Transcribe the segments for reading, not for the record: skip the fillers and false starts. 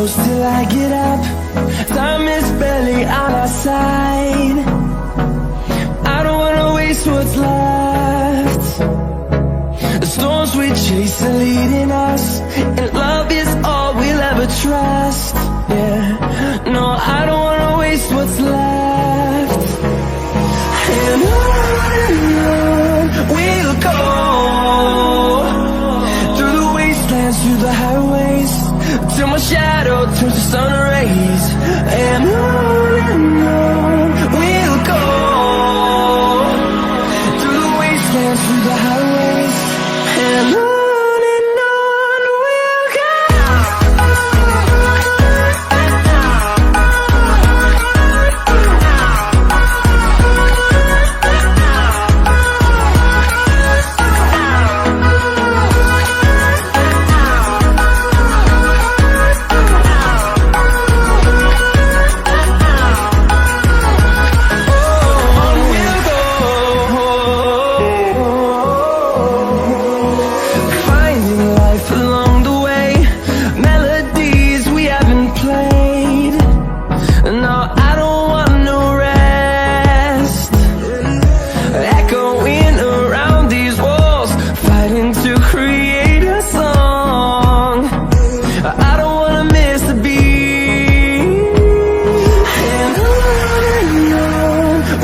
close till I get up. Time is barely on our side. I don't wanna waste what's left. The storms we chase are leading us, and love is all we'll ever trust. Yeah, no, I don't wanna waste what's left. And on we'll go, through the wastelands, through the highways, till my shadow turns to sun rays. And on we'll go, through the wastelands, through the highways, and on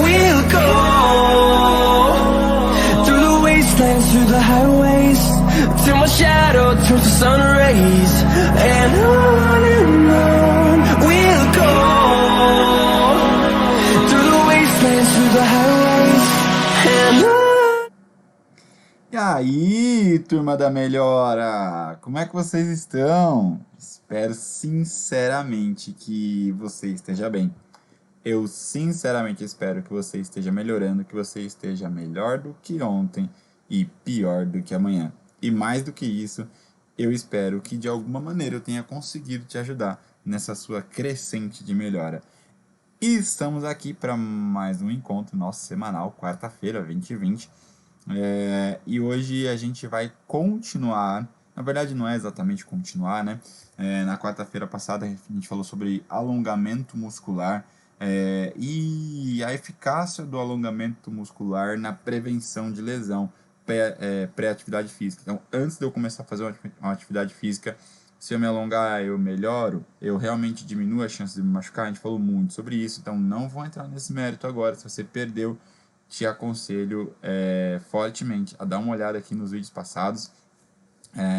we'll go. Through the highways, till my shadow turns to sun rays. And on we'll go, through the wastelands, through the highways, and on. E aí, turma da Melhora, como é que vocês estão? Espero sinceramente que você esteja bem. Eu sinceramente espero que você esteja melhorando, que você esteja melhor do que ontem e pior do que amanhã. E mais do que isso, eu espero que de alguma maneira eu tenha conseguido te ajudar nessa sua crescente de melhora. E estamos aqui para mais um encontro nosso semanal, quarta-feira, 20h20. E hoje a gente vai continuar, na verdade não é exatamente continuar, né? Na quarta-feira passada a gente falou sobre alongamento muscular, e a eficácia do alongamento muscular na prevenção de lesão pré-atividade física. Então, antes de eu começar a fazer uma atividade física, se eu me alongar, eu melhoro, eu realmente diminuo a chance de me machucar. A gente falou muito sobre isso, então não vou entrar nesse mérito agora. Se você perdeu, te aconselho fortemente a dar uma olhada aqui nos vídeos passados,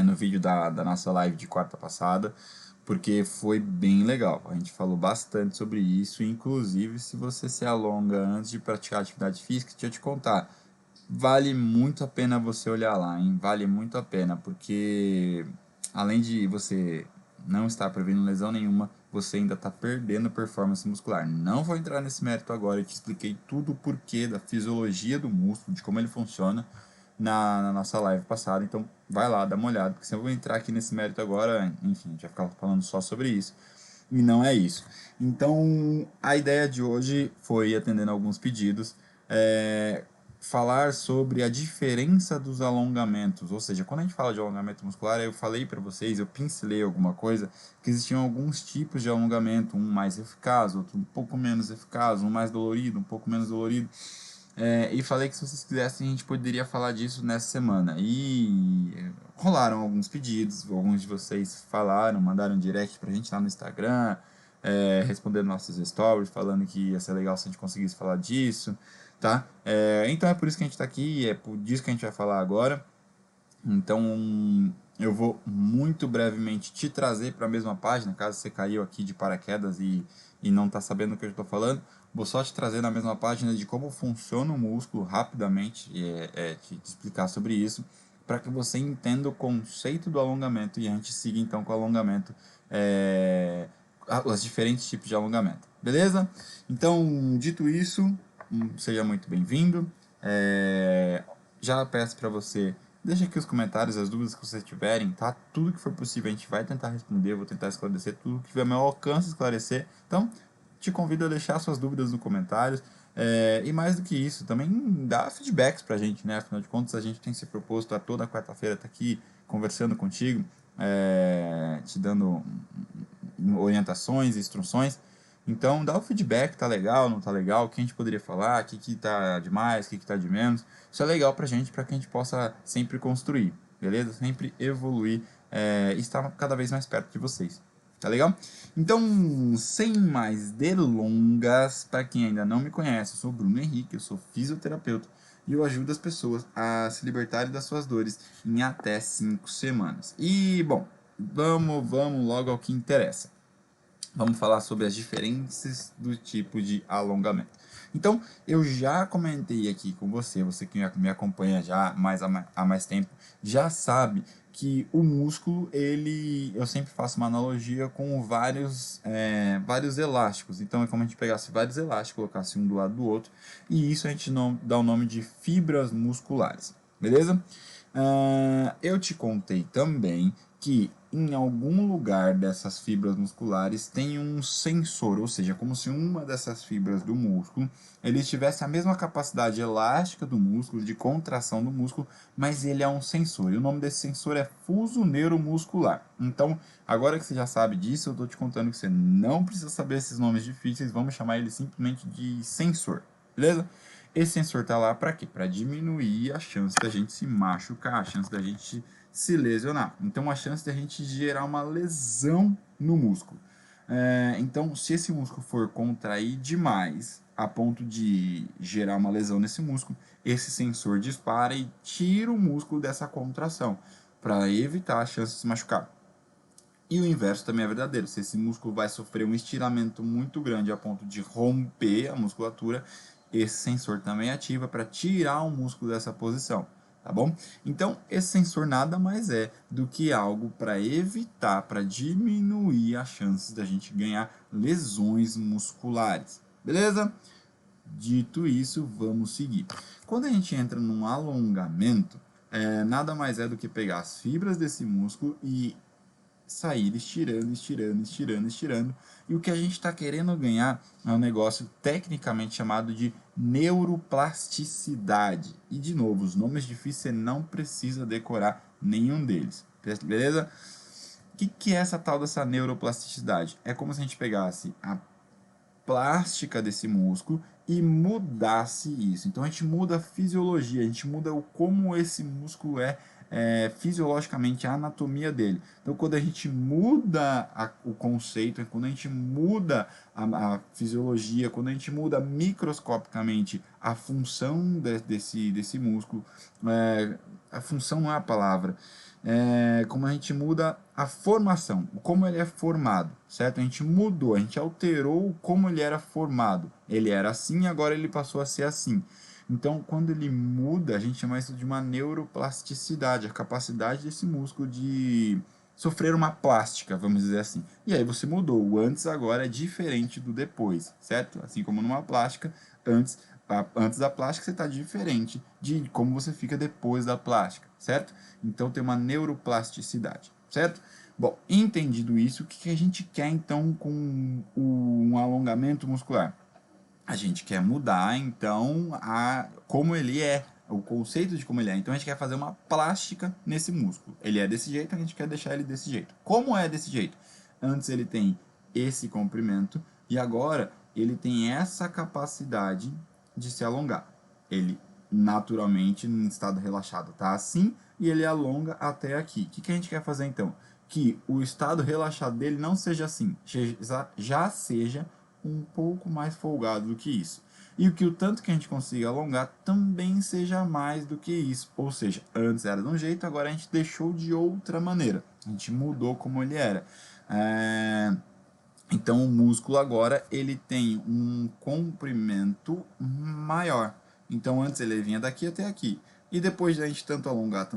no vídeo da nossa live de quarta passada, porque foi bem legal. A gente falou bastante sobre isso, inclusive se você se alonga antes de praticar atividade física, deixa eu te contar, vale muito a pena você olhar lá, hein? Vale muito a pena, porque além de você não estar prevenindo lesão nenhuma, você ainda está perdendo performance muscular. Não vou entrar nesse mérito agora, eu te expliquei tudo o porquê da fisiologia do músculo, de como ele funciona na nossa live passada, então vai lá, dá uma olhada, porque se eu vou entrar aqui nesse mérito agora, enfim, a gente vai ficar falando só sobre isso, e não é isso. Então, a ideia de hoje foi, atendendo alguns pedidos, falar sobre a diferença dos alongamentos, ou seja, quando a gente fala de alongamento muscular, eu falei para vocês, eu pincelei alguma coisa, que existiam alguns tipos de alongamento, um mais eficaz, outro um pouco menos eficaz, um mais dolorido, um pouco menos dolorido, e falei que se vocês quisessem a gente poderia falar disso nessa semana, e rolaram alguns pedidos, alguns de vocês falaram, mandaram direct pra gente lá no Instagram, respondendo nossas stories, falando que ia ser legal se a gente conseguisse falar disso, tá? Então é por isso que a gente está aqui, é por isso que a gente vai falar agora. Então eu vou muito brevemente te trazer para a mesma página, caso você caiu aqui de paraquedas e não está sabendo o que eu estou falando, vou só te trazer na mesma página de como funciona o músculo rapidamente, te explicar sobre isso, para que você entenda o conceito do alongamento e a gente siga então com o alongamento, os diferentes tipos de alongamento, beleza? Então, dito isso, seja muito bem-vindo. Já peço para você, deixa aqui os comentários, as dúvidas que vocês tiverem, tá? Tudo que for possível a gente vai tentar responder, vou tentar esclarecer tudo que tiver ao meu alcance esclarecer. Então, te convido a deixar suas dúvidas nos comentários. E mais do que isso, também dá feedbacks pra gente, né? Afinal de contas, a gente tem se proposto a toda quarta-feira estar aqui conversando contigo, te dando orientações, instruções. Então, dá o feedback, tá legal, não tá legal, o que a gente poderia falar, o que tá demais, o que tá de menos. Isso é legal pra gente, pra que a gente possa sempre construir, beleza? Sempre evoluir e estar cada vez mais perto de vocês, tá legal? Então, sem mais delongas, para quem ainda não me conhece, eu sou o Bruno Henrique, eu sou fisioterapeuta e eu ajudo as pessoas a se libertarem das suas dores em até 5 semanas. E, bom, vamos logo ao que interessa. Vamos falar sobre as diferenças do tipo de alongamento. Então, eu já comentei aqui com você, você que me acompanha já há mais tempo, já sabe que o músculo, eu sempre faço uma analogia com vários elásticos. Então, é como a gente pegasse vários elásticos, colocasse um do lado do outro, e isso a gente dá o nome de fibras musculares, beleza? Eu te contei também que em algum lugar dessas fibras musculares tem um sensor, ou seja, como se uma dessas fibras do músculo ele tivesse a mesma capacidade elástica do músculo, de contração do músculo, mas ele é um sensor. E o nome desse sensor é fuso neuromuscular. Então, agora que você já sabe disso, eu estou te contando que você não precisa saber esses nomes difíceis, vamos chamar ele simplesmente de sensor, beleza? Esse sensor está lá para quê? Para diminuir a chance da gente se machucar, a chance da gente se lesionar. Então, a chance de a gente gerar uma lesão no músculo. Então, se esse músculo for contrair demais a ponto de gerar uma lesão nesse músculo, esse sensor dispara e tira o músculo dessa contração para evitar a chance de se machucar. E o inverso também é verdadeiro. Se esse músculo vai sofrer um estiramento muito grande a ponto de romper a musculatura, esse sensor também ativa para tirar o músculo dessa posição, tá bom? Então, esse sensor nada mais é do que algo para evitar, para diminuir as chances da gente ganhar lesões musculares, beleza? Dito isso, vamos seguir. Quando a gente entra num alongamento, nada mais é do que pegar as fibras desse músculo e sair estirando, estirando, estirando, estirando. E o que a gente está querendo ganhar é um negócio tecnicamente chamado de neuroplasticidade. E de novo, os nomes difíceis você não precisa decorar nenhum deles, beleza? O que é essa tal dessa neuroplasticidade? É como se a gente pegasse a plástica desse músculo e mudasse isso. Então a gente muda a fisiologia, a gente muda como esse músculo fisiologicamente, a anatomia dele. Então, quando a gente muda o conceito, quando a gente muda a fisiologia, quando a gente muda microscopicamente a função desse músculo, a função não é a palavra, como a gente muda a formação, como ele é formado, certo? A gente mudou, a gente alterou como ele era formado. Ele era assim, agora ele passou a ser assim. Então, quando ele muda, a gente chama isso de uma neuroplasticidade, a capacidade desse músculo de sofrer uma plástica, vamos dizer assim. E aí você mudou, o antes agora é diferente do depois, certo? Assim como numa plástica, antes da plástica você está diferente de como você fica depois da plástica, certo? Então tem uma neuroplasticidade, certo? Bom, entendido isso, o que a gente quer então com um alongamento muscular? A gente quer mudar, então, como ele é, o conceito de como ele é. Então, a gente quer fazer uma plástica nesse músculo. Ele é desse jeito, a gente quer deixar ele desse jeito. Como é desse jeito? Antes ele tem esse comprimento e agora ele tem essa capacidade de se alongar. Ele, naturalmente, em estado relaxado, tá assim e ele alonga até aqui. O que a gente quer fazer, então? Que o estado relaxado dele não seja assim, já seja um pouco mais folgado do que isso. E o tanto que a gente consiga alongar também seja mais do que isso. Ou seja, antes era de um jeito, agora a gente deixou de outra maneira. A gente mudou como ele era. Então o músculo agora ele tem um comprimento maior. Então antes ele vinha daqui até aqui. E depois da gente tanto alongar,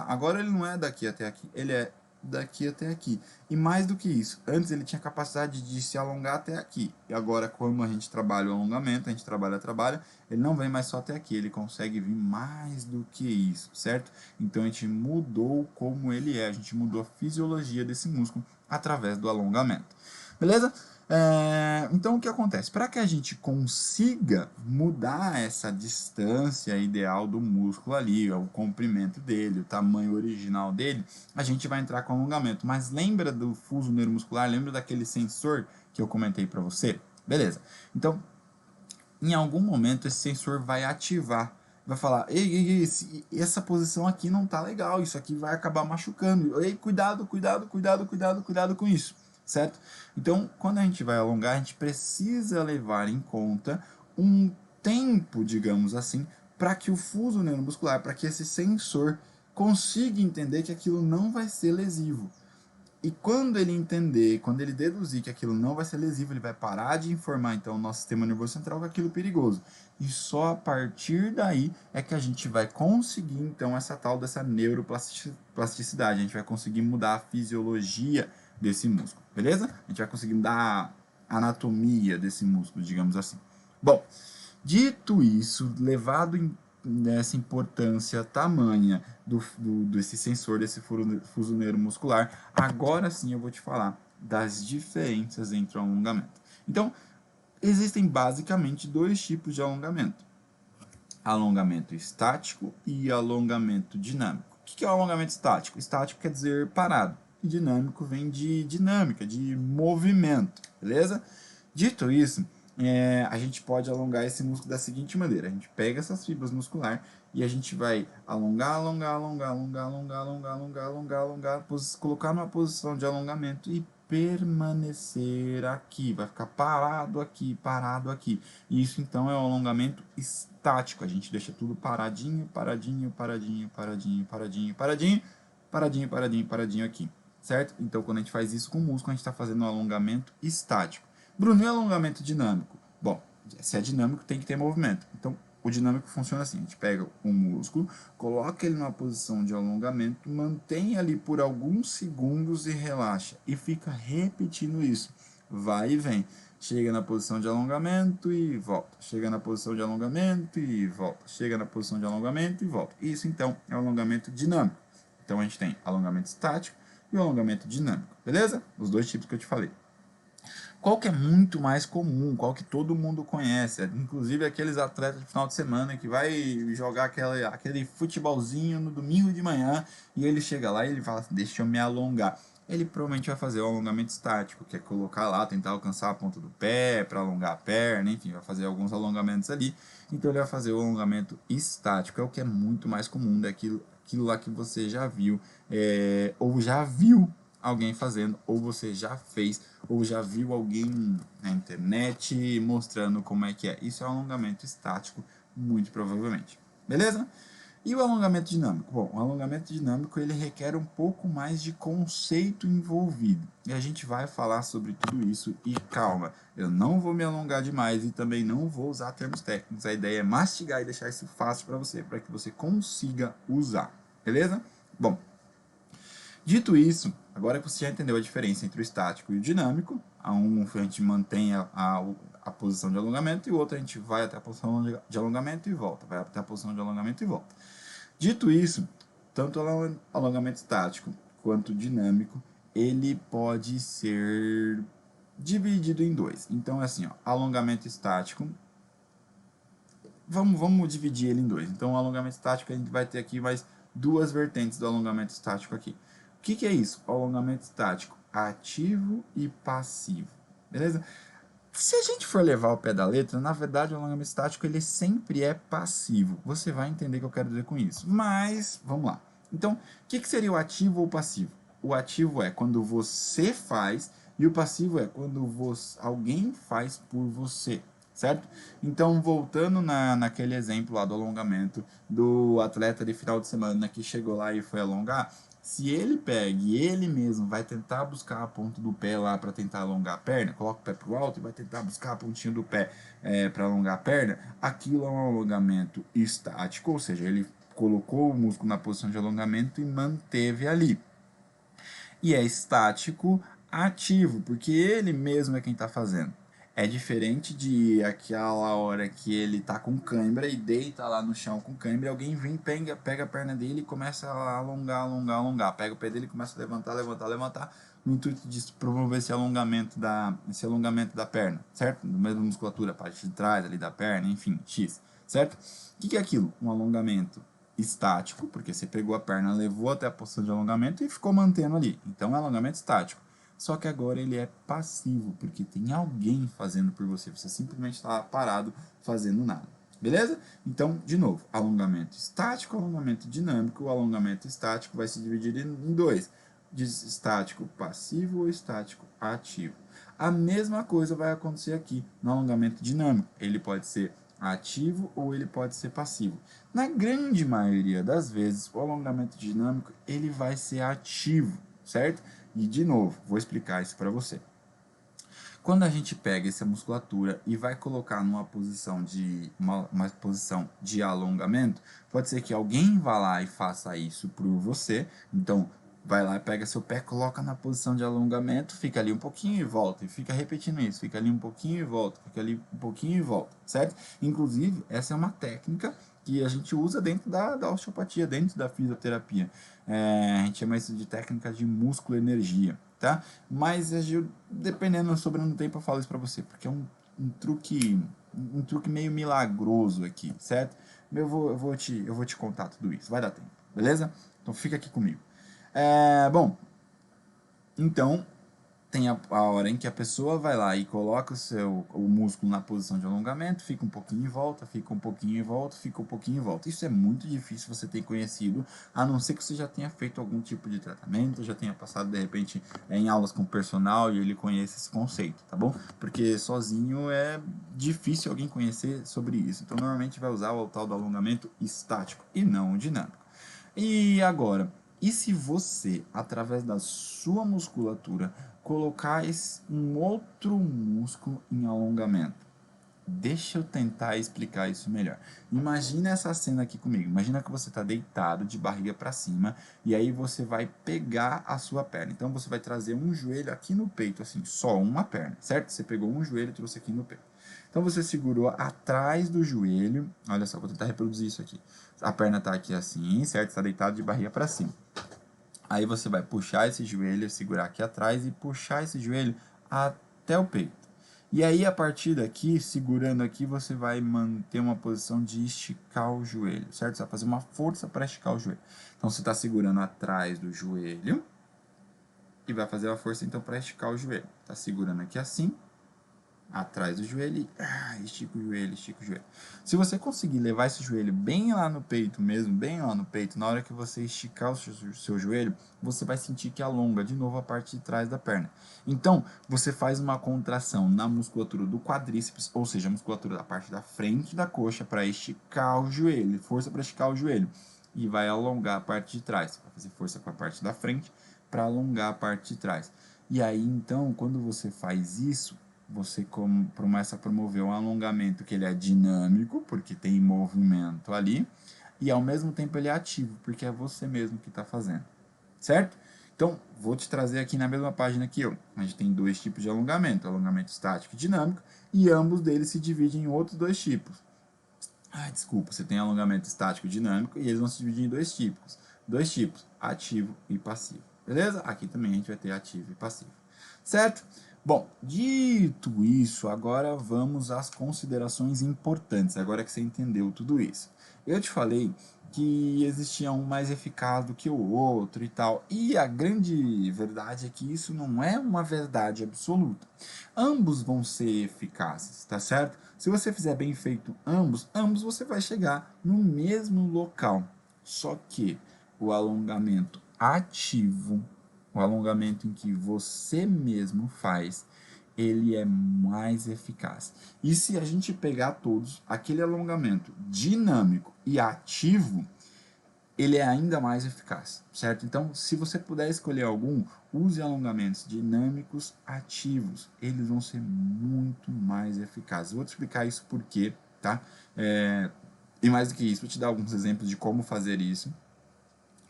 agora ele não é daqui até aqui, ele é daqui até aqui. E mais do que isso, antes ele tinha capacidade de se alongar até aqui. E agora, como a gente trabalha o alongamento, a gente trabalha, ele não vem mais só até aqui, ele consegue vir mais do que isso, certo? Então a gente mudou como ele é, a gente mudou a fisiologia desse músculo através do alongamento. Beleza? Então, o que acontece? Para que a gente consiga mudar essa distância ideal do músculo ali, o comprimento dele, o tamanho original dele, a gente vai entrar com alongamento. Mas lembra do fuso neuromuscular? Lembra daquele sensor que eu comentei para você? Beleza. Então, em algum momento, esse sensor vai ativar. Vai falar, ei, essa posição aqui não tá legal, isso aqui vai acabar machucando. Ei, cuidado com isso, certo? Então, quando a gente vai alongar, a gente precisa levar em conta um tempo, digamos assim, para que o fuso neuromuscular, para que esse sensor consiga entender que aquilo não vai ser lesivo. E quando ele entender, quando ele deduzir que aquilo não vai ser lesivo, ele vai parar de informar então o nosso sistema nervoso central que aquilo é perigoso. E só a partir daí é que a gente vai conseguir então essa tal dessa neuroplasticidade. A gente vai conseguir mudar a fisiologia desse músculo, beleza? A gente vai conseguir mudar a anatomia desse músculo, digamos assim. Bom, dito isso, levado em nessa importância tamanha desse sensor, desse fuso neuromuscular, agora sim eu vou te falar das diferenças entre o alongamento. Então, existem basicamente dois tipos de alongamento: alongamento estático e alongamento dinâmico. O que é o alongamento estático? Estático quer dizer parado, e dinâmico vem de dinâmica, de movimento, beleza? Dito isso, a gente pode alongar esse músculo da seguinte maneira: a gente pega essas fibras musculares e a gente vai alongar, colocar numa posição de alongamento e permanecer aqui, vai ficar parado aqui, parado aqui. Isso então é o alongamento estático. A gente deixa tudo paradinho, paradinho aqui, certo? Então quando a gente faz isso com o músculo, a gente está fazendo um alongamento estático. Bruno, e alongamento dinâmico? Bom, se é dinâmico, tem que ter movimento. Então, o dinâmico funciona assim: a gente pega um músculo, coloca ele numa posição de alongamento, mantém ali por alguns segundos e relaxa. E fica repetindo isso. Vai e vem. Chega na posição de alongamento e volta. Chega na posição de alongamento e volta. Chega na posição de alongamento e volta. Isso, então, é o alongamento dinâmico. Então, a gente tem alongamento estático e o alongamento dinâmico. Beleza? Os dois tipos que eu te falei. Qual que é muito mais comum, qual que todo mundo conhece, inclusive aqueles atletas de final de semana que vai jogar aquele futebolzinho no domingo de manhã e ele chega lá e ele fala assim, deixa eu me alongar. Ele provavelmente vai fazer o alongamento estático, que é colocar lá, tentar alcançar a ponta do pé, para alongar a perna, enfim, vai fazer alguns alongamentos ali. Então ele vai fazer o alongamento estático, é o que é muito mais comum daquilo lá que você já viu, ou já viu alguém fazendo, ou você já fez, ou já viu alguém na internet mostrando como é que é. Isso é um alongamento estático, muito provavelmente. Beleza? E o alongamento dinâmico? Bom, o alongamento dinâmico ele requer um pouco mais de conceito envolvido. E a gente vai falar sobre tudo isso. E calma, eu não vou me alongar demais e também não vou usar termos técnicos. A ideia é mastigar e deixar isso fácil para que você consiga usar. Beleza? Bom, dito isso, agora que você já entendeu a diferença entre o estático e o dinâmico, um a gente mantém a posição de alongamento e o outro a gente vai até a posição de alongamento e volta, vai até a posição de alongamento e volta. Dito isso, tanto o alongamento estático quanto o dinâmico, ele pode ser dividido em dois. Então é assim, ó, alongamento estático, vamos dividir ele em dois. Então o alongamento estático a gente vai ter aqui mais duas vertentes do alongamento estático aqui. O que é isso? O alongamento estático ativo e passivo, beleza? Se a gente for levar ao pé da letra, na verdade o alongamento estático ele sempre é passivo. Você vai entender o que eu quero dizer com isso. Mas, vamos lá. Então, o que seria o ativo ou o passivo? O ativo é quando você faz e o passivo é quando alguém faz por você, certo? Então, voltando naquele exemplo lá do alongamento do atleta de final de semana que chegou lá e foi alongar, se ele pega e ele mesmo vai tentar buscar a ponta do pé lá para tentar alongar a perna, coloca o pé para o alto e vai tentar buscar a pontinha do pé para alongar a perna, aquilo é um alongamento estático, ou seja, ele colocou o músculo na posição de alongamento e manteve ali. E é estático ativo, porque ele mesmo é quem está fazendo. É diferente de aquela hora que ele tá com cãibra e deita lá no chão com cãibra, e alguém vem, pega a perna dele e começa a alongar, alongar, alongar. Pega o pé dele e começa a levantar, levantar, levantar, no intuito de promover esse alongamento da perna, certo? Da mesma musculatura, a parte de trás ali da perna, enfim, X, certo? O que é aquilo? Um alongamento estático, porque você pegou a perna, levou até a posição de alongamento e ficou mantendo ali. Então é alongamento estático. Só que agora ele é passivo, porque tem alguém fazendo por você. Você simplesmente está parado fazendo nada. Beleza? Então, de novo, alongamento estático, alongamento dinâmico. O alongamento estático vai se dividir em dois. Estático passivo ou estático ativo. A mesma coisa vai acontecer aqui no alongamento dinâmico. Ele pode ser ativo ou ele pode ser passivo. Na grande maioria das vezes, o alongamento dinâmico ele vai ser ativo, certo? E de novo, vou explicar isso para você. Quando a gente pega essa musculatura e vai colocar numa posição uma posição de alongamento, pode ser que alguém vá lá e faça isso por você. Então, vai lá, pega seu pé, coloca na posição de alongamento, fica ali um pouquinho e volta, e fica repetindo isso, fica ali um pouquinho e volta, fica ali um pouquinho e volta, certo? Inclusive, essa é uma técnica que a gente usa dentro da osteopatia, dentro da fisioterapia. A gente chama isso de técnica de músculo-energia, tá? Mas dependendo, sobrando tempo, eu falo isso pra você, porque é um truque meio milagroso aqui, certo? Eu vou te contar tudo isso, vai dar tempo, beleza? Então fica aqui comigo. Bom, então tem a hora em que a pessoa vai lá e coloca o músculo na posição de alongamento, fica um pouquinho em volta, fica um pouquinho em volta, fica um pouquinho em volta. Isso é muito difícil você ter conhecido, a não ser que você já tenha feito algum tipo de tratamento, já tenha passado de repente em aulas com o personal e ele conheça esse conceito, tá bom? Porque sozinho é difícil alguém conhecer sobre isso. Então normalmente vai usar o tal do alongamento estático e não o dinâmico. E agora, e se você, através da sua musculatura, colocar um outro músculo em alongamento? Deixa eu tentar explicar isso melhor. Imagina essa cena aqui comigo. Imagina que você está deitado de barriga para cima e aí você vai pegar a sua perna. Então você vai trazer um joelho aqui no peito, assim, só uma perna, certo? Você pegou um joelho e trouxe aqui no peito. Então você segurou atrás do joelho. Olha só, vou tentar reproduzir isso aqui. A perna está aqui assim, certo? Está deitado de barriga para cima. Aí você vai puxar esse joelho, segurar aqui atrás e puxar esse joelho até o peito. E aí, a partir daqui, segurando aqui, você vai manter uma posição de esticar o joelho, certo? Você vai fazer uma força para esticar o joelho. Então, você está segurando atrás do joelho e vai fazer a força, então, para esticar o joelho. Está segurando aqui assim, atrás do joelho e estica o joelho, estica o joelho. Se você conseguir levar esse joelho bem lá no peito mesmo, bem lá no peito, na hora que você esticar o seu joelho, você vai sentir que alonga de novo a parte de trás da perna. Então, você faz uma contração na musculatura do quadríceps, ou seja, a musculatura da parte da frente da coxa para esticar o joelho, força para esticar o joelho, e vai alongar a parte de trás. Vai fazer força com a parte da frente para alongar a parte de trás. E aí, então, quando você faz isso, você começa a promover um alongamento que ele é dinâmico, porque tem movimento ali, e ao mesmo tempo ele é ativo, porque é você mesmo que está fazendo, certo? Então, vou te trazer aqui na mesma página que eu. A gente tem dois tipos de alongamento, alongamento estático e dinâmico, e ambos deles se dividem em outros dois tipos. Desculpa, você tem alongamento estático e dinâmico, e eles vão se dividir em dois tipos, ativo e passivo, beleza? Aqui também a gente vai ter ativo e passivo, certo? Bom, dito isso, agora vamos às considerações importantes, agora que você entendeu tudo isso. Eu te falei que existia um mais eficaz do que o outro e tal, e a grande verdade é que isso não é uma verdade absoluta. Ambos vão ser eficazes, tá certo? Se você fizer bem feito ambos você vai chegar no mesmo local. Só que o alongamento ativo, o alongamento em que você mesmo faz, ele é mais eficaz. E se a gente pegar todos, aquele alongamento dinâmico e ativo, ele é ainda mais eficaz, certo? Então, se você puder escolher algum, use alongamentos dinâmicos ativos. Eles vão ser muito mais eficazes. Eu vou te explicar isso por quê, tá? E mais do que isso, vou te dar alguns exemplos de como fazer isso.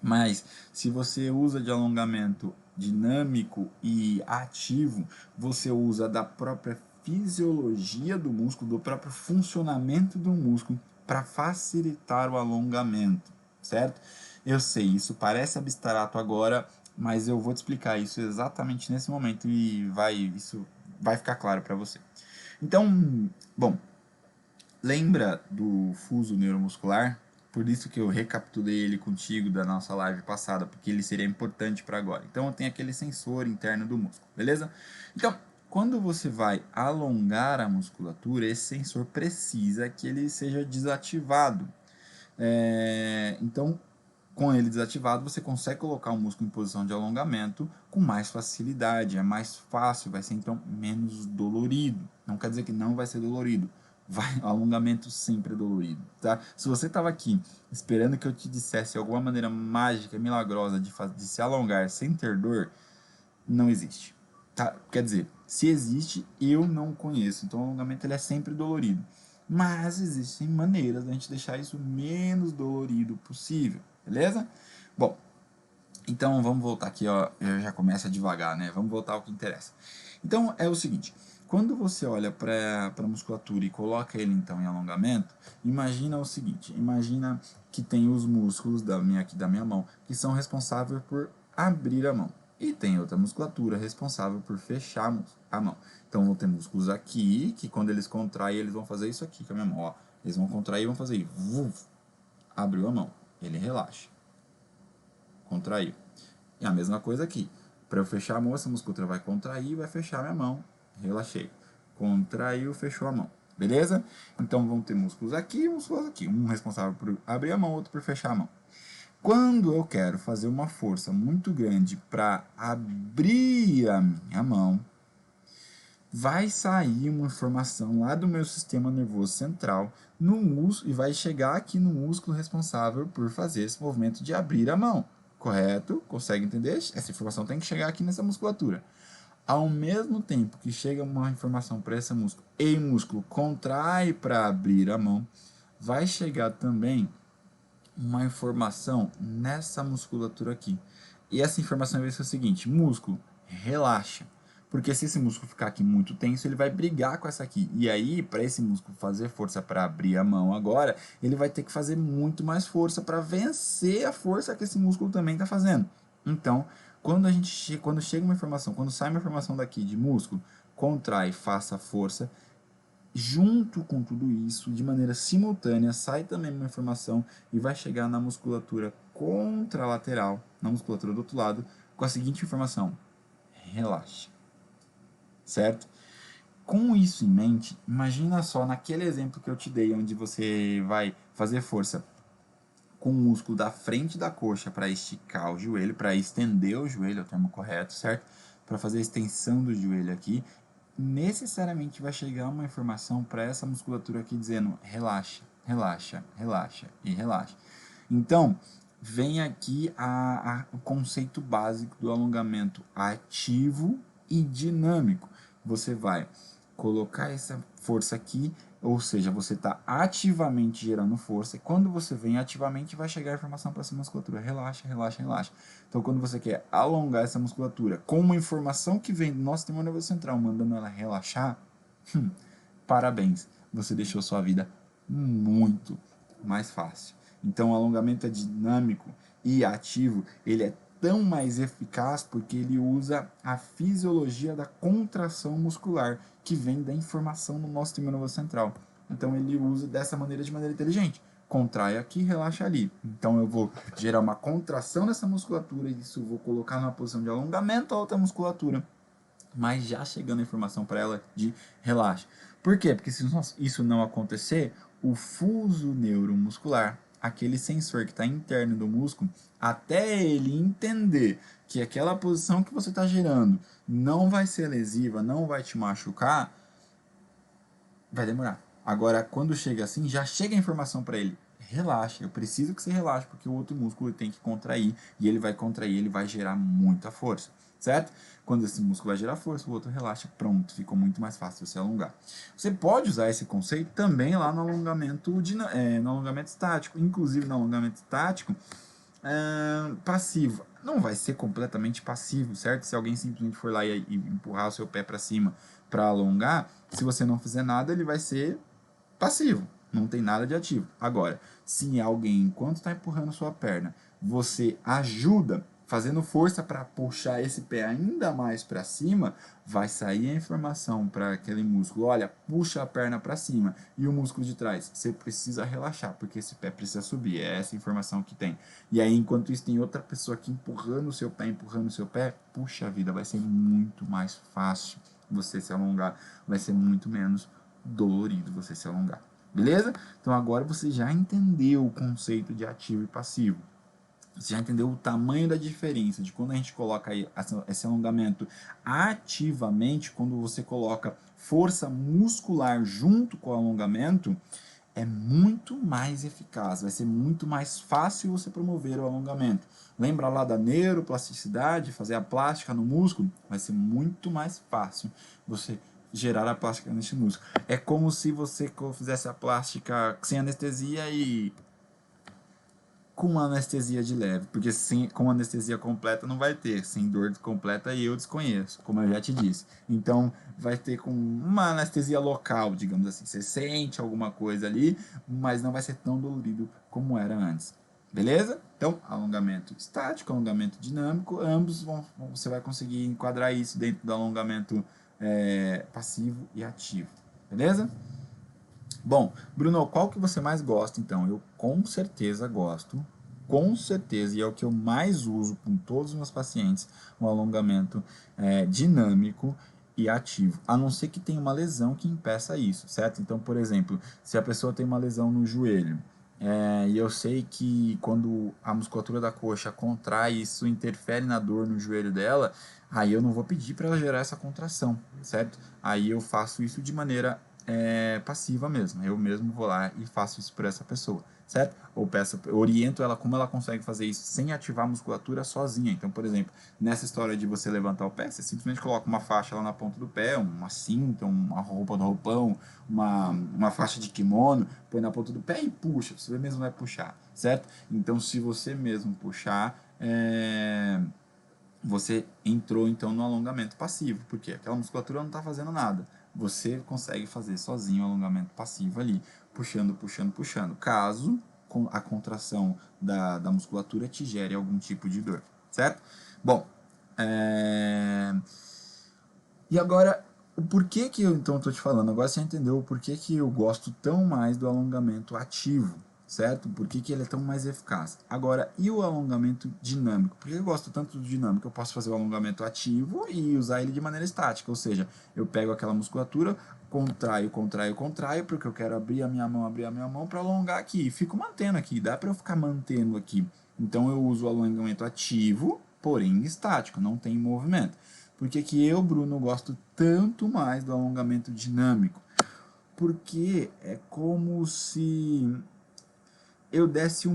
Mas se você usa de alongamento dinâmico e ativo, você usa da própria fisiologia do músculo, do próprio funcionamento do músculo para facilitar o alongamento, certo? Eu sei, isso parece abstrato agora, mas eu vou te explicar isso exatamente nesse momento e isso vai ficar claro para você. Então, bom, lembra do fuso neuromuscular? Por isso que eu recapitulei ele contigo da nossa live passada, porque ele seria importante para agora. Então, eu tenho aquele sensor interno do músculo, beleza? Então, quando você vai alongar a musculatura, esse sensor precisa que ele seja desativado. Então, com ele desativado, você consegue colocar o músculo em posição de alongamento com mais facilidade, é mais fácil, vai ser então menos dolorido. Não quer dizer que não vai ser dolorido, alongamento sempre é dolorido, tá? Se você estava aqui esperando que eu te dissesse alguma maneira mágica, milagrosa de se alongar sem ter dor, não existe, tá? Quer dizer, se existe, eu não conheço. Então, o alongamento ele é sempre dolorido. Mas existem maneiras de a gente deixar isso menos dolorido possível, beleza? Bom, então vamos voltar aqui, ó. Eu já começo devagar, né? Vamos voltar ao que interessa. Então, é o seguinte. Quando você olha para a musculatura e coloca ele então em alongamento, imagina o seguinte, imagina que tem os músculos aqui da minha mão, que são responsáveis por abrir a mão. E tem outra musculatura responsável por fechar a mão. Então vão ter músculos aqui, que quando eles contraem, eles vão fazer isso aqui com a minha mão. Ó. Eles vão contrair e vão fazer isso. Abriu a mão, ele relaxa. Contraiu. E a mesma coisa aqui. Para eu fechar a mão, essa musculatura vai contrair e vai fechar a minha mão. Relaxei. Contraiu, fechou a mão. Beleza? Então vão ter músculos aqui e músculos aqui. Um responsável por abrir a mão, outro por fechar a mão. Quando eu quero fazer uma força muito grande para abrir a minha mão, vai sair uma informação lá do meu sistema nervoso central no músculo e vai chegar aqui no músculo responsável por fazer esse movimento de abrir a mão. Correto? Consegue entender? Essa informação tem que chegar aqui nessa musculatura. Ao mesmo tempo que chega uma informação para esse músculo e o músculo contrai para abrir a mão, vai chegar também uma informação nessa musculatura aqui. E essa informação vai ser o seguinte: músculo, relaxa. Porque se esse músculo ficar aqui muito tenso, ele vai brigar com essa aqui. E aí, para esse músculo fazer força para abrir a mão agora, ele vai ter que fazer muito mais força para vencer a força que esse músculo também está fazendo. Então, quando chega uma informação, quando sai uma informação daqui de músculo, contrai, faça força, junto com tudo isso, de maneira simultânea, sai também uma informação e vai chegar na musculatura contralateral, na musculatura do outro lado, com a seguinte informação: relaxa. Certo? Com isso em mente, imagina só naquele exemplo que eu te dei, onde você vai fazer força com o músculo da frente da coxa para esticar o joelho, para estender o joelho, é o termo correto, certo? Para fazer a extensão do joelho aqui, necessariamente vai chegar uma informação para essa musculatura aqui dizendo relaxa, relaxa, relaxa e relaxa. Então, vem aqui o conceito básico do alongamento ativo e dinâmico. Você vai colocar essa força aqui, ou seja, você está ativamente gerando força, e quando você vem ativamente, vai chegar a informação para essa musculatura: relaxa, relaxa, relaxa. Então, quando você quer alongar essa musculatura com uma informação que vem do nosso sistema nervoso central, mandando ela relaxar, parabéns, você deixou sua vida muito mais fácil. Então, o alongamento é dinâmico e ativo, ele é tão mais eficaz porque ele usa a fisiologia da contração muscular que vem da informação no nosso sistema nervoso central. Então ele usa dessa maneira, de maneira inteligente. Contrai aqui, relaxa ali. Então eu vou gerar uma contração nessa musculatura e isso eu vou colocar numa posição de alongamento a outra musculatura, mas já chegando a informação para ela de relaxa. Por quê? Porque se isso não acontecer, o fuso neuromuscular, aquele sensor que está interno do músculo, até ele entender que aquela posição que você está gerando não vai ser lesiva, não vai te machucar, vai demorar. Agora, quando chega assim, já chega a informação para ele: relaxa, eu preciso que você relaxe, porque o outro músculo tem que contrair, e ele vai contrair, ele vai gerar muita força, certo? Quando esse músculo vai gerar força, o outro relaxa, pronto, ficou muito mais fácil você alongar. Você pode usar esse conceito também lá no alongamento, no alongamento estático, inclusive no alongamento estático passivo. Não vai ser completamente passivo, certo? Se alguém simplesmente for lá e empurrar o seu pé para cima para alongar, se você não fizer nada, ele vai ser passivo, não tem nada de ativo. Agora, se alguém, enquanto está empurrando sua perna, você ajuda, fazendo força para puxar esse pé ainda mais para cima, vai sair a informação para aquele músculo, olha, puxa a perna para cima, e o músculo de trás, você precisa relaxar, porque esse pé precisa subir, é essa informação que tem. E aí, enquanto isso, tem outra pessoa aqui empurrando o seu pé, puxa vida, vai ser muito mais fácil você se alongar, vai ser muito menos dolorido você se alongar, beleza? Então agora você já entendeu o conceito de ativo e passivo. Você já entendeu o tamanho da diferença de quando a gente coloca aí esse alongamento ativamente, quando você coloca força muscular junto com o alongamento, é muito mais eficaz, vai ser muito mais fácil você promover o alongamento. Lembra lá da neuroplasticidade, fazer a plástica no músculo? Vai ser muito mais fácil você gerar a plástica nesse músculo. É como se você fizesse a plástica sem anestesia e com uma anestesia de leve, porque com anestesia completa não vai ter, sem dor completa eu desconheço, como eu já te disse. Então vai ter com uma anestesia local, digamos assim, você sente alguma coisa ali, mas não vai ser tão dolorido como era antes. Beleza? Então, alongamento estático, alongamento dinâmico, ambos você vai conseguir enquadrar isso dentro do alongamento passivo e ativo. Beleza? Bom, Bruno, qual que você mais gosta então? Eu com certeza gosto, com certeza, e é o que eu mais uso com todos os meus pacientes, um alongamento dinâmico e ativo, a não ser que tenha uma lesão que impeça isso, certo? Então, por exemplo, se a pessoa tem uma lesão no joelho, e eu sei que quando a musculatura da coxa contrai, isso interfere na dor no joelho dela, aí eu não vou pedir para ela gerar essa contração, certo? Aí eu faço isso de maneira passiva mesmo, eu mesmo vou lá e faço isso por essa pessoa, certo? Ou oriento ela como ela consegue fazer isso sem ativar a musculatura sozinha. Então, por exemplo, nessa história de você levantar o pé, você simplesmente coloca uma faixa lá na ponta do pé, uma cinta, uma roupa do roupão, uma faixa de kimono, põe na ponta do pé e puxa, você mesmo vai puxar, certo? Então, se você mesmo puxar, você entrou então no alongamento passivo, porque aquela musculatura não está fazendo nada. Você consegue fazer sozinho o alongamento passivo ali, puxando, puxando, puxando, caso a contração da musculatura te gere algum tipo de dor, certo? Bom, e agora, o porquê que eu então estou te falando? Agora você entendeu o porquê que eu gosto tão mais do alongamento ativo, certo? Por que ele é tão mais eficaz? Agora, e o alongamento dinâmico? Por que eu gosto tanto do dinâmico? Eu posso fazer o alongamento ativo e usar ele de maneira estática, ou seja, eu pego aquela musculatura, contraio, contraio, contraio, porque eu quero abrir a minha mão para alongar aqui, e fico mantendo aqui, dá para eu ficar mantendo aqui. Então eu uso o alongamento ativo, porém estático, não tem movimento. Por que eu, Bruno, gosto tanto mais do alongamento dinâmico? Porque é como se eu desse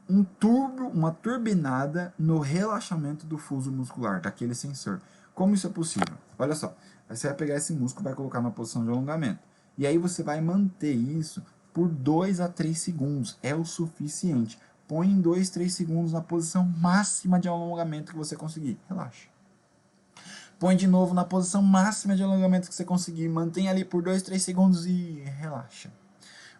uma turbinada no relaxamento do fuso muscular, daquele sensor. Como isso é possível? Olha só, você vai pegar esse músculo e vai colocar na posição de alongamento. E aí você vai manter isso por 2 a 3 segundos. É o suficiente. Põe em 2, 3 segundos na posição máxima de alongamento que você conseguir. Relaxa. Põe de novo na posição máxima de alongamento que você conseguir. Mantém ali por 2, 3 segundos e relaxa.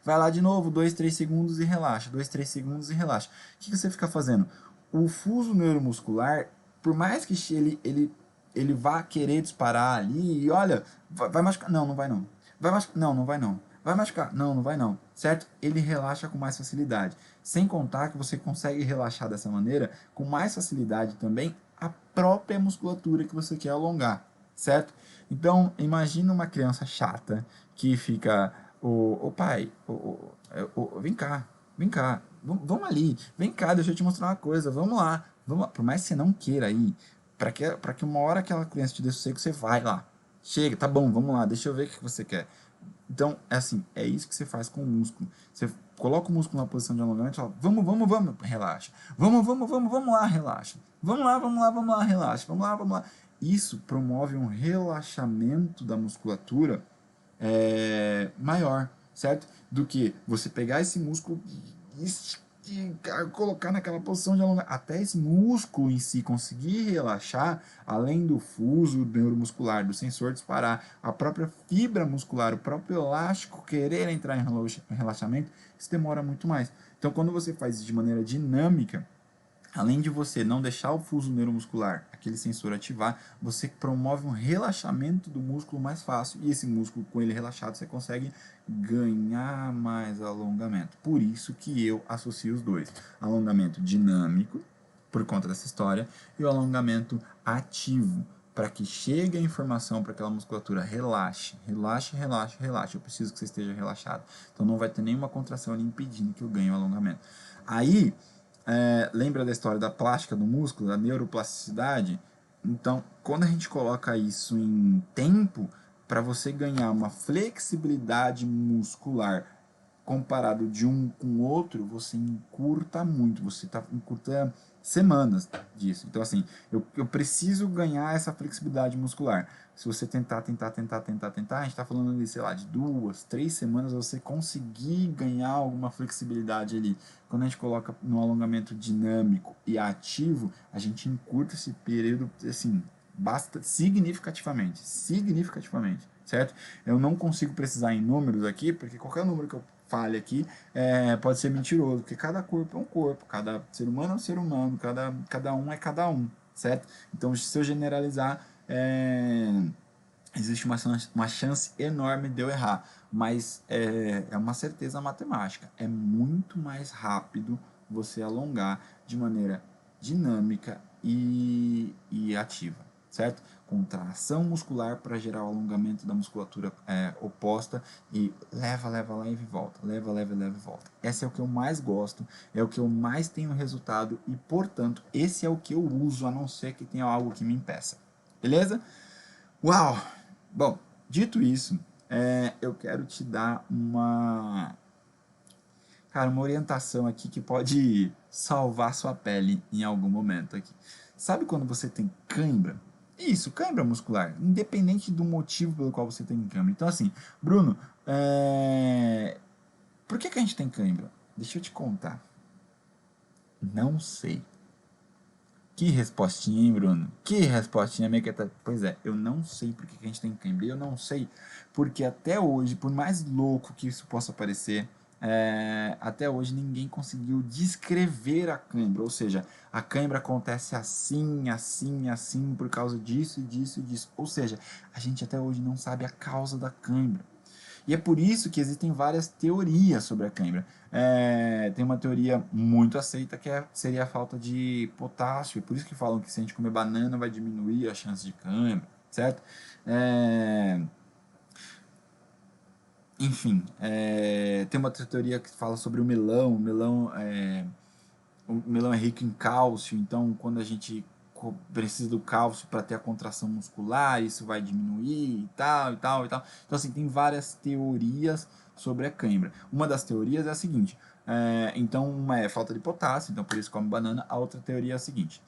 Vai lá de novo, 2, 3 segundos e relaxa. 2, 3 segundos e relaxa. O que você fica fazendo? O fuso neuromuscular, por mais que ele vá querer disparar ali, e olha, vai machucar. Não, não vai não. Vai machucar. Não, não vai não. Vai machucar. Não, não vai não. Certo? Ele relaxa com mais facilidade. Sem contar que você consegue relaxar dessa maneira com mais facilidade também a própria musculatura que você quer alongar. Certo? Então, imagina uma criança chata que fica... Ô pai, vem cá, vamos ali, vem cá, deixa eu te mostrar uma coisa, vamos lá. Por mais que você não queira ir, para que uma hora aquela criança te dê sossego, você vai lá. Chega, tá bom, vamos lá, deixa eu ver o que você quer. Então, é assim, é isso que você faz com o músculo. Você coloca o músculo na posição de alongamento e fala, vamos, relaxa. Vamos lá, relaxa. Vamos lá, relaxa. Vamos lá. Isso promove um relaxamento da musculatura maior, certo? Do que você pegar esse músculo e de colocar naquela posição de alongar, até esse músculo em si conseguir relaxar, além do fuso neuromuscular, do sensor disparar, a própria fibra muscular, o próprio elástico querer entrar em relaxamento, isso demora muito mais. Então, quando você faz isso de maneira dinâmica, além de você não deixar o fuso neuromuscular, aquele sensor ativar, você promove um relaxamento do músculo mais fácil. E esse músculo, com ele relaxado, você consegue ganhar mais alongamento. Por isso que eu associo os dois. Alongamento dinâmico, por conta dessa história, e o alongamento ativo, para que chegue a informação para aquela musculatura, relaxe, relaxe, relaxe, relaxe. Eu preciso que você esteja relaxado. Então não vai ter nenhuma contração ali impedindo que eu ganhe o alongamento. Aí, lembra da história da plástica do músculo, da neuroplasticidade? Então, quando a gente coloca isso em tempo, para você ganhar uma flexibilidade muscular comparado de um com o outro, você encurta muito, você encurta semanas disso. Então, assim, eu preciso ganhar essa flexibilidade muscular. Se você tentar, a gente está falando ali, sei lá, de 2, 3 semanas você conseguir ganhar alguma flexibilidade ali. Quando a gente coloca no alongamento dinâmico e ativo, a gente encurta esse período, assim, basta significativamente, certo? Eu não consigo precisar em números aqui, porque qualquer número que eu fale aqui pode ser mentiroso, porque cada corpo é um corpo, cada ser humano é um ser humano, cada um é cada um, certo? Então, se eu generalizar, existe uma chance enorme de eu errar, mas é uma certeza matemática. É muito mais rápido você alongar de maneira dinâmica e ativa, certo? Contração muscular para gerar o alongamento da musculatura oposta e leva, e volta, leva, e volta. Esse é o que eu mais gosto, é o que eu mais tenho resultado e, portanto, esse é o que eu uso, a não ser que tenha algo que me impeça. Beleza? Uau! Bom, dito isso, eu quero te dar uma orientação aqui que pode salvar sua pele em algum momento aqui. Sabe quando você tem cãibra? Isso, cãibra muscular, independente do motivo pelo qual você tem cãibra. Então, assim, Bruno, por que a gente tem cãibra? Deixa eu te contar. Não sei. Que respostinha, hein, Bruno? Que respostinha mequeta. Pois é, eu não sei por que a gente tem cãibra. Eu não sei porque até hoje, por mais louco que isso possa parecer, até hoje ninguém conseguiu descrever a cãibra. Ou seja, a cãibra acontece assim, assim, assim, por causa disso, disso, disso. Ou seja, a gente até hoje não sabe a causa da cãibra. E é por isso que existem várias teorias sobre a cãibra. Tem uma teoria muito aceita que seria a falta de potássio. É por isso que falam que se a gente comer banana vai diminuir a chance de cãibra, certo? Enfim, tem uma outra teoria que fala sobre o melão. O melão é rico em cálcio, então quando a gente precisa do cálcio para ter a contração muscular, isso vai diminuir e tal, e tal, e tal. Então, assim, tem várias teorias sobre a cãibra. Uma das teorias é a seguinte, então uma é falta de potássio, então por isso come banana. A outra teoria é a seguinte,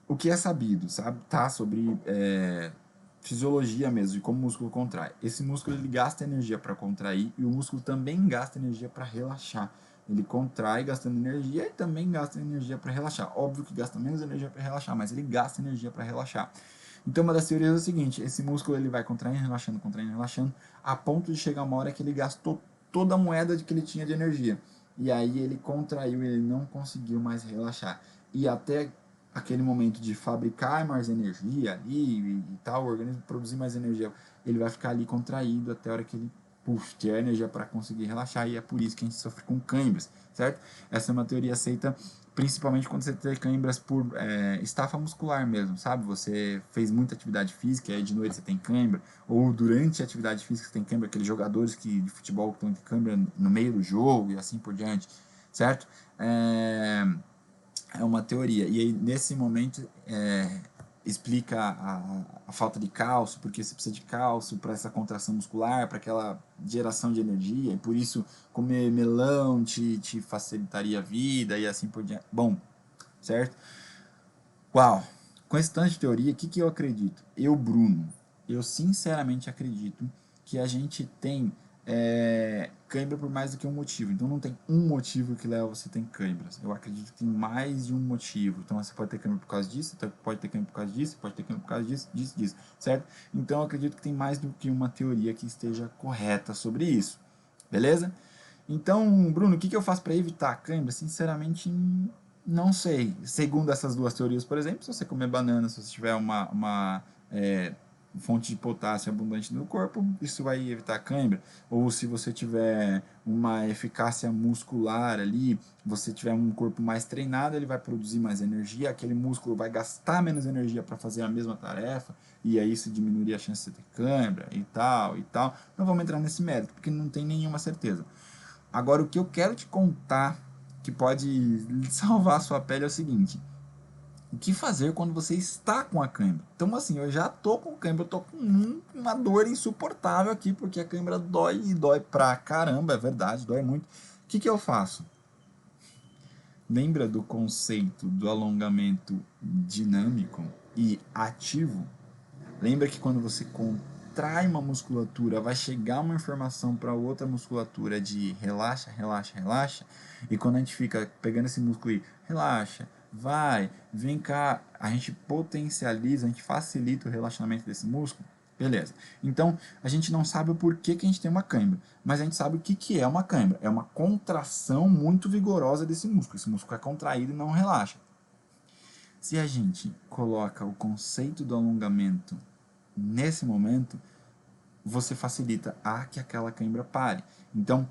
o que é sabido, sabe, tá, sobre fisiologia mesmo, de como o músculo contrai. Esse músculo ele gasta energia para contrair e o músculo também gasta energia para relaxar. Ele contrai gastando energia e também gasta energia para relaxar. Óbvio que gasta menos energia para relaxar, mas ele gasta energia para relaxar. Então, uma das teorias é o seguinte, esse músculo ele vai contraindo, relaxando, a ponto de chegar uma hora que ele gastou toda a moeda que ele tinha de energia. E aí ele contraiu e ele não conseguiu mais relaxar. E até aquele momento de fabricar mais energia ali e tal, o organismo produzir mais energia, ele vai ficar ali contraído até a hora que ele ter energia para conseguir relaxar, e é por isso que a gente sofre com cãibras, certo? Essa é uma teoria aceita principalmente quando você tem cãibras por estafa muscular mesmo, sabe? Você fez muita atividade física e aí de noite você tem cãibra, ou durante a atividade física você tem cãibra, aqueles jogadores de futebol que estão com cãibra no meio do jogo e assim por diante, certo? É uma teoria, e aí nesse momento explica a falta de cálcio, porque você precisa de cálcio para essa contração muscular, para aquela geração de energia, e por isso comer melão te facilitaria a vida e assim por diante. Bom, certo? Uau! Com esse tanto de teoria, o que eu acredito? Eu, Bruno, eu sinceramente acredito que a gente tem cãibra por mais do que um motivo. Então não tem um motivo que leva você a ter cãibras. Eu acredito que tem mais de um motivo. Então você pode ter cãibra por causa disso, você pode ter cãibra por causa disso, pode ter cãibra por causa disso, disso, certo? Então eu acredito que tem mais do que uma teoria que esteja correta sobre isso. Beleza? Então, Bruno, o que eu faço para evitar a cãibra? Sinceramente, não sei. Segundo essas duas teorias, por exemplo, se você comer banana, se você tiver uma fonte de potássio abundante no corpo, isso vai evitar a cãibra. Ou se você tiver uma eficácia muscular ali, você tiver um corpo mais treinado, ele vai produzir mais energia, aquele músculo vai gastar menos energia para fazer a mesma tarefa, e aí isso diminuiria a chance de você ter cãibra e tal, e tal. Não vamos entrar nesse mérito, porque não tem nenhuma certeza. Agora, o que eu quero te contar, que pode salvar a sua pele, é o seguinte: o que fazer quando você está com a cãibra? Então, assim, eu já tô com cãibra, eu tô com uma dor insuportável aqui, porque a cãibra dói e dói pra caramba, é verdade, dói muito. O que eu faço? Lembra do conceito do alongamento dinâmico e ativo? Lembra que quando você contrai uma musculatura, vai chegar uma informação para outra musculatura de relaxa, relaxa, relaxa. E quando a gente fica pegando esse músculo e relaxa, vai, vem cá, a gente potencializa, a gente facilita o relaxamento desse músculo. Beleza. Então, a gente não sabe o porquê que a gente tem uma cãibra, mas a gente sabe o que é uma cãibra. É uma contração muito vigorosa desse músculo. Esse músculo é contraído e não relaxa. Se a gente coloca o conceito do alongamento nesse momento, você facilita que aquela cãibra pare. Então,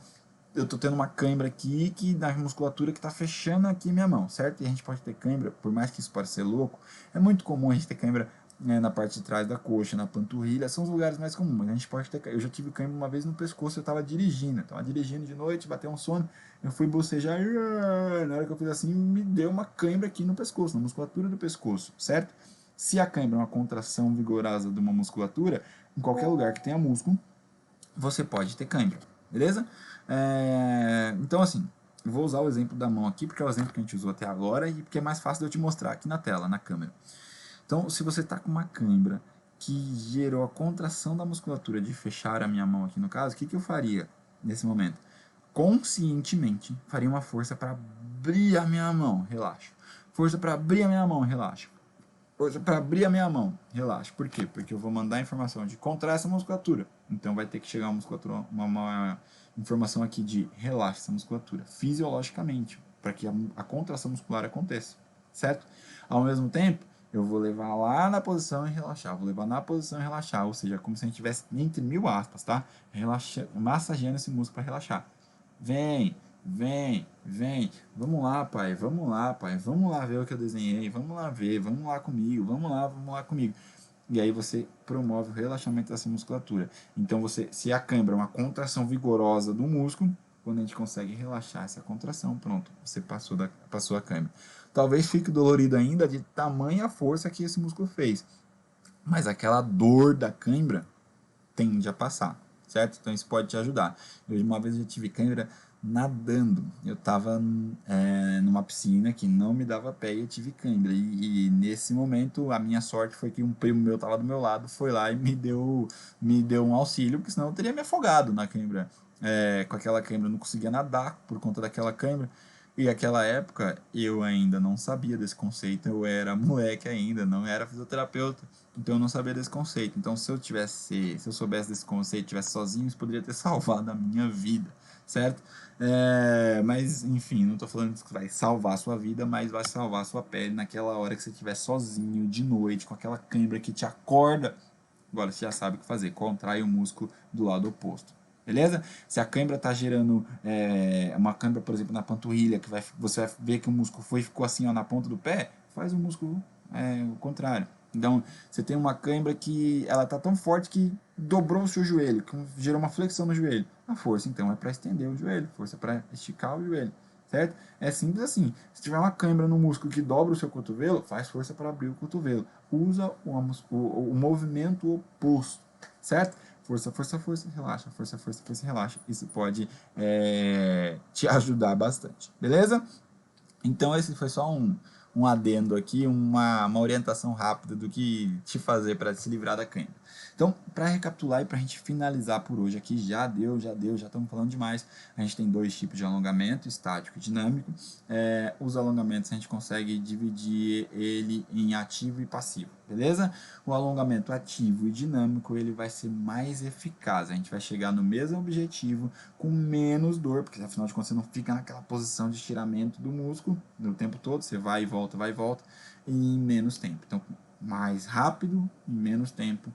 eu estou tendo uma cãibra aqui que na musculatura que está fechando aqui minha mão, certo? E a gente pode ter cãibra, por mais que isso pareça ser louco, é muito comum a gente ter cãibra na parte de trás da coxa, na panturrilha, são os lugares mais comuns. Mas a gente pode ter, eu já tive cãibra uma vez no pescoço, eu estava dirigindo de noite, bateu um sono, eu fui bocejar, na hora que eu fiz assim, me deu uma cãibra aqui no pescoço, na musculatura do pescoço, certo? Se a cãibra é uma contração vigorosa de uma musculatura, em qualquer lugar que tenha músculo, você pode ter cãibra, beleza? Então, assim, eu vou usar o exemplo da mão aqui, porque é o exemplo que a gente usou até agora e porque é mais fácil de eu te mostrar aqui na tela, na câmera. Então, se você está com uma cãibra que gerou a contração da musculatura de fechar a minha mão aqui no caso, o que eu faria nesse momento? Conscientemente, faria uma força para abrir a minha mão, relaxa. Força para abrir a minha mão, relaxa. Força para abrir a minha mão, relaxa. Por quê? Porque eu vou mandar a informação de contrair essa musculatura. Então vai ter que chegar uma informação aqui de relaxa essa musculatura, fisiologicamente, para que a contração muscular aconteça, certo? Ao mesmo tempo, eu vou levar lá na posição e relaxar, vou levar na posição e relaxar, ou seja, como se a gente tivesse entre mil aspas, tá? Massageando esse músculo para relaxar. Vem, vamos lá, pai, vamos lá ver o que eu desenhei, vamos lá ver, vamos lá comigo. E aí você promove o relaxamento dessa musculatura. Então, se a cãibra é uma contração vigorosa do músculo, quando a gente consegue relaxar essa contração, pronto, você passou a cãibra. Talvez fique dolorido ainda de tamanha força que esse músculo fez, mas aquela dor da cãibra tende a passar, certo? Então isso pode te ajudar. Eu uma vez já tive cãibra nadando. Eu estava numa piscina que não me dava pé e eu tive cãibra. E nesse momento a minha sorte foi que um primo meu estava do meu lado, foi lá e me deu um auxílio, porque senão eu teria me afogado na cãibra. Com aquela cãibra eu não conseguia nadar por conta daquela cãibra. E naquela época eu ainda não sabia desse conceito, eu era moleque ainda, não era fisioterapeuta, então eu não sabia desse conceito. Então se eu soubesse desse conceito, tivesse sozinho, isso poderia ter salvado a minha vida, certo? Mas enfim, não estou falando que vai salvar a sua vida, mas vai salvar a sua pele naquela hora que você estiver sozinho, de noite, com aquela cãibra que te acorda. Agora você já sabe o que fazer, contrai o músculo do lado oposto. Beleza? Se a cãibra está gerando uma cãibra, por exemplo, na panturrilha, que você vai ver que o músculo ficou assim ó, na ponta do pé, faz o músculo o contrário. Então, você tem uma cãibra que ela está tão forte que dobrou o seu joelho, que gerou uma flexão no joelho. A força, então, é para estender o joelho, força para esticar o joelho, certo? É simples assim. Se tiver uma cãibra no músculo que dobra o seu cotovelo, faz força para abrir o cotovelo. Usa o movimento oposto, certo? Força, relaxa, força, relaxa. Isso pode te ajudar bastante, beleza? Então esse foi só um um adendo aqui, uma orientação rápida do que te fazer para se livrar da cãibra. Então, para recapitular e para a gente finalizar por hoje aqui, já estamos falando demais. A gente tem 2 tipos de alongamento, estático e dinâmico. Os alongamentos a gente consegue dividir ele em ativo e passivo, beleza? O alongamento ativo e dinâmico, ele vai ser mais eficaz. A gente vai chegar no mesmo objetivo com menos dor, porque afinal de contas você não fica naquela posição de estiramento do músculo o tempo todo, você vai e volta, e em menos tempo. Então, mais rápido e menos tempo.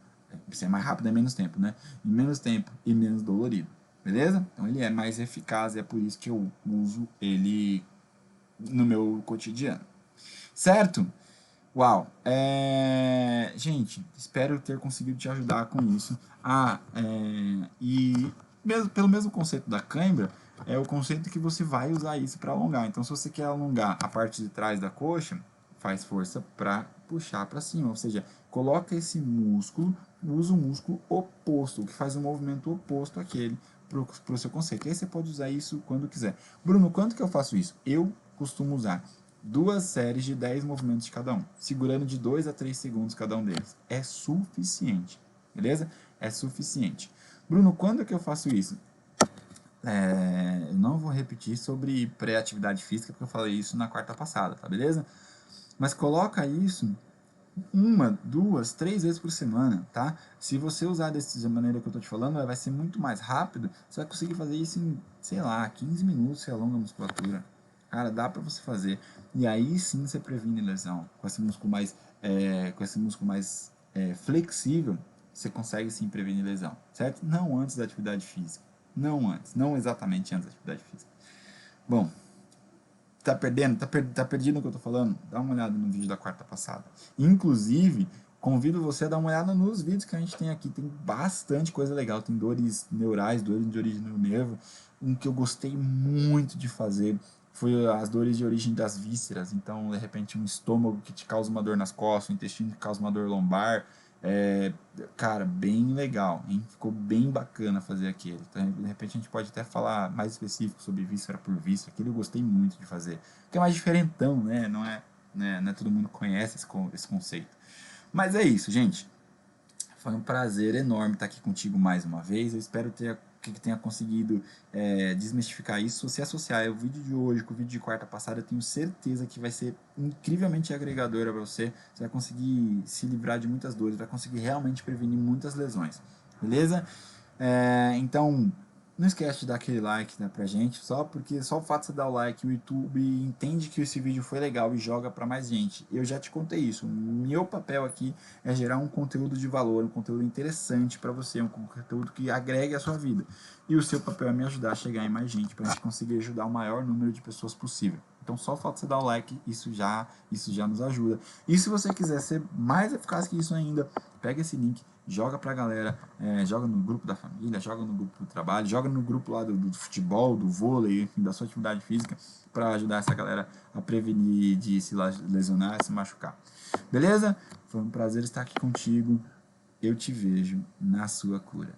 Se é mais rápido é menos tempo, né? Em menos tempo e menos dolorido, beleza? Então ele é mais eficaz e é por isso que eu uso ele no meu cotidiano, certo? Uau! Gente, espero ter conseguido te ajudar com isso. E pelo mesmo conceito da cãibra, é o conceito que você vai usar isso para alongar. Então, se você quer alongar a parte de trás da coxa, faz força para puxar para cima, ou seja, coloca esse músculo, usa o músculo oposto, que faz um movimento oposto àquele para o seu conceito. E aí você pode usar isso quando quiser. Bruno, quanto que eu faço isso? Eu costumo usar 2 séries de 10 movimentos de cada um, segurando de 2 a 3 segundos cada um deles. É suficiente, beleza? É suficiente. Bruno, quando que eu faço isso? Eu não vou repetir sobre pré-atividade física, porque eu falei isso na quarta passada, tá beleza? Mas coloca isso 1, 2, 3 vezes por semana, tá? Se você usar da maneira que eu tô te falando, vai ser muito mais rápido. Você vai conseguir fazer isso em, sei lá, 15 minutos, você alonga a musculatura. Cara, dá pra você fazer. E aí sim você previne lesão. Com esse músculo mais flexível, você consegue sim prevenir lesão, certo? Não antes da atividade física. Não exatamente antes da atividade física. Bom, tá perdido no que eu tô falando? Dá uma olhada no vídeo da quarta passada. Inclusive, convido você a dar uma olhada nos vídeos que a gente tem aqui. Tem bastante coisa legal. Tem dores neurais, dores de origem no nervo. Um que eu gostei muito de fazer foi as dores de origem das vísceras. Então, de repente, um estômago que te causa uma dor nas costas, um intestino que causa uma dor lombar. Cara, bem legal, hein? Ficou bem bacana fazer aquele. Então, de repente a gente pode até falar mais específico sobre víscera por víscera. Aquele eu gostei muito de fazer, porque é mais diferentão, né? Não é todo mundo conhece esse conceito. Mas é isso, gente. Foi um prazer enorme estar aqui contigo mais uma vez. Eu espero que tenha conseguido desmistificar isso. Se você associar o vídeo de hoje com o vídeo de quarta passada, eu tenho certeza que vai ser incrivelmente agregadora para você. Você vai conseguir se livrar de muitas dores, vai conseguir realmente prevenir muitas lesões, beleza? Então, não esquece de dar aquele like, né, pra gente, só o fato de você dar o like, o YouTube entende que esse vídeo foi legal e joga para mais gente. Eu já te contei isso, meu papel aqui é gerar um conteúdo de valor, um conteúdo interessante para você, um conteúdo que agregue a sua vida. E o seu papel é me ajudar a chegar em mais gente, pra gente conseguir ajudar o maior número de pessoas possível. Então só o fato de você dar o like, isso já nos ajuda. E se você quiser ser mais eficaz que isso ainda, pega esse link, joga pra galera, joga no grupo da família, joga no grupo do trabalho, joga no grupo lá do futebol, do vôlei, enfim, da sua atividade física, para ajudar essa galera a prevenir de se lesionar, se machucar. Beleza? Foi um prazer estar aqui contigo. Eu te vejo na sua cura.